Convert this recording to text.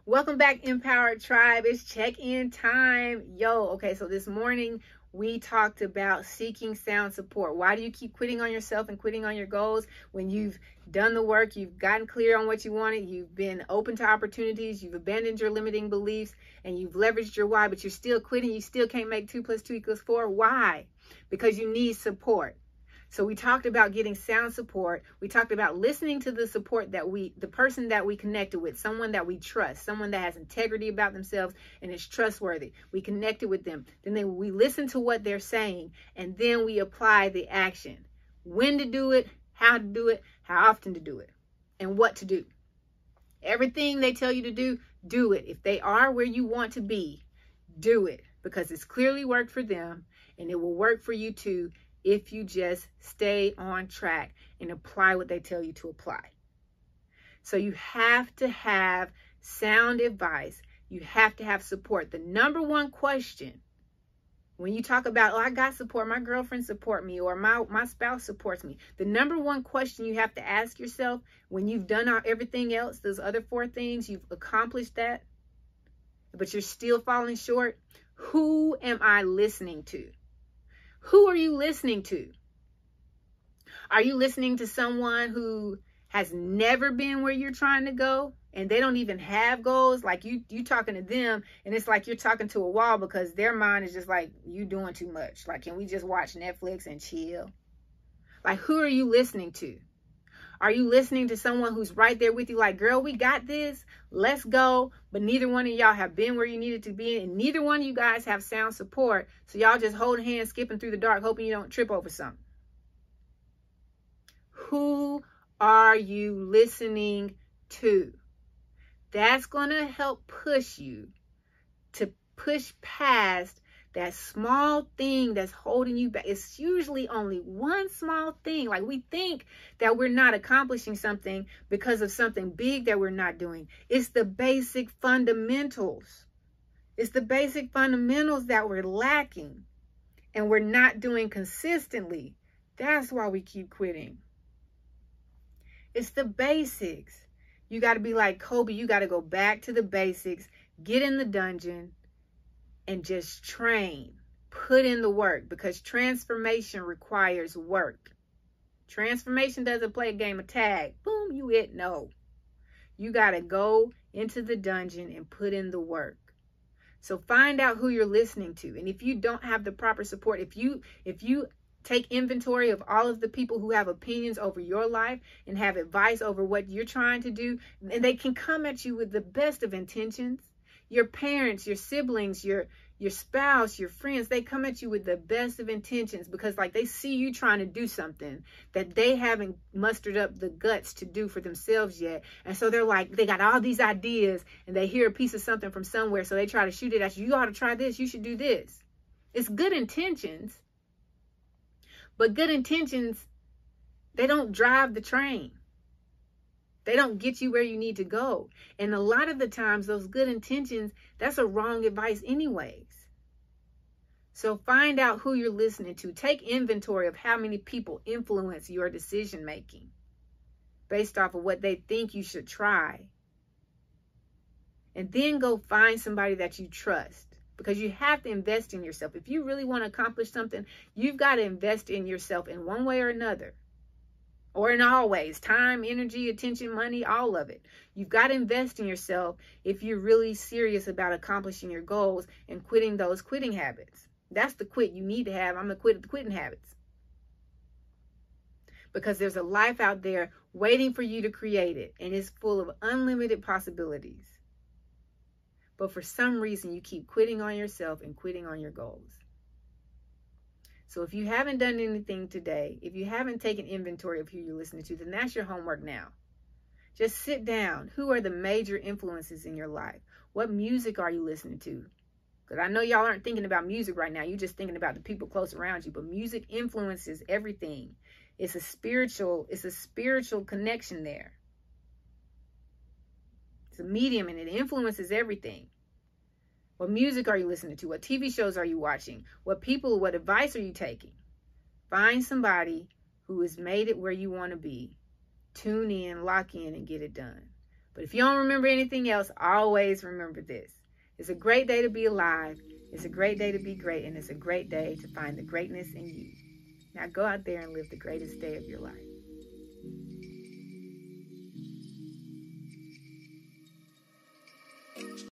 Welcome back, Empowered Tribe. It's check-in time. Okay, so this morning we talked about seeking sound support. Why do you keep quitting on yourself and quitting on your goals when you've done the work, you've gotten clear on what you wanted, you've been open to opportunities, you've abandoned your limiting beliefs, and you've leveraged your why, but you're still quitting, you still can't make 2 + 2 = 4. Why? Because you need support. So we talked about getting sound support. We talked about listening to the support the person that we connected with, someone that we trust, someone that has integrity about themselves and is trustworthy. We connected with them. Then we listen to what they're saying, and then we apply the action. When to do it, how to do it, how often to do it, and what to do. Everything they tell you to do, do it. If they are where you want to be, do it, because it's clearly worked for them, and it will work for you too, if you just stay on track and apply what they tell you to apply. So you have to have sound advice. You have to have support. The number one question when you talk about, I got support, my girlfriend support me, or my spouse supports me. The number one question you have to ask yourself when you've done everything else, those other 4 things, you've accomplished that, but you're still falling short, who am I listening to? Who are you listening to? Are you listening to someone who has never been where you're trying to go and they don't even have goals? Like you talking to them and it's like you're talking to a wall because their mind is just like, you doing too much. Like, can we just watch Netflix and chill? Like, who are you listening to? Are you listening to someone who's right there with you like, girl, we got this, let's go, but neither one of y'all have been where you needed to be, and neither one of you guys have sound support, so y'all just holding hands, skipping through the dark, hoping you don't trip over something? Who are you listening to? That's going to help push you to push past that small thing that's holding you back. It's usually only one small thing. Like, we think that we're not accomplishing something because of something big that we're not doing. It's the basic fundamentals. It's the basic fundamentals that we're lacking and we're not doing consistently. That's why we keep quitting. It's the basics. You got to be like Kobe. You got to go back to the basics, get in the dungeon, and just train, put in the work, because transformation requires work. Transformation doesn't play a game of tag. Boom, you hit. No. You got to go into the dungeon and put in the work. So find out who you're listening to. And if you don't have the proper support, if you take inventory of all of the people who have opinions over your life and have advice over what you're trying to do, and they can come at you with the best of intentions. Your parents, your siblings, your spouse, your friends, they come at you with the best of intentions because, like, they see you trying to do something that they haven't mustered up the guts to do for themselves yet. And so they're like, they got all these ideas and they hear a piece of something from somewhere. So they try to shoot it at you. You ought to try this. You should do this. It's good intentions, but good intentions, they don't drive the train. They don't get you where you need to go. And a lot of the times, those good intentions, that's a wrong advice anyways. So find out who you're listening to. Take inventory of how many people influence your decision making based off of what they think you should try. And then go find somebody that you trust, because you have to invest in yourself. If you really want to accomplish something, you've got to invest in yourself in one way or another. Or in all ways, time, energy, attention, money, all of it. You've got to invest in yourself if you're really serious about accomplishing your goals and quitting those quitting habits. That's the quit you need to have. I'm going to quit the quitting habits. Because there's a life out there waiting for you to create it. And it's full of unlimited possibilities. But for some reason, you keep quitting on yourself and quitting on your goals. So if you haven't done anything today, if you haven't taken inventory of who you're listening to, then that's your homework now. Just sit down. Who are the major influences in your life? What music are you listening to? Because I know y'all aren't thinking about music right now. You're just thinking about the people close around you. But music influences everything. It's a spiritual connection there. It's a medium and it influences everything. What music are you listening to? What TV shows are you watching? What advice are you taking? Find somebody who has made it where you want to be. Tune in, lock in, and get it done. But if you don't remember anything else, always remember this. It's a great day to be alive. It's a great day to be great. And it's a great day to find the greatness in you. Now go out there and live the greatest day of your life.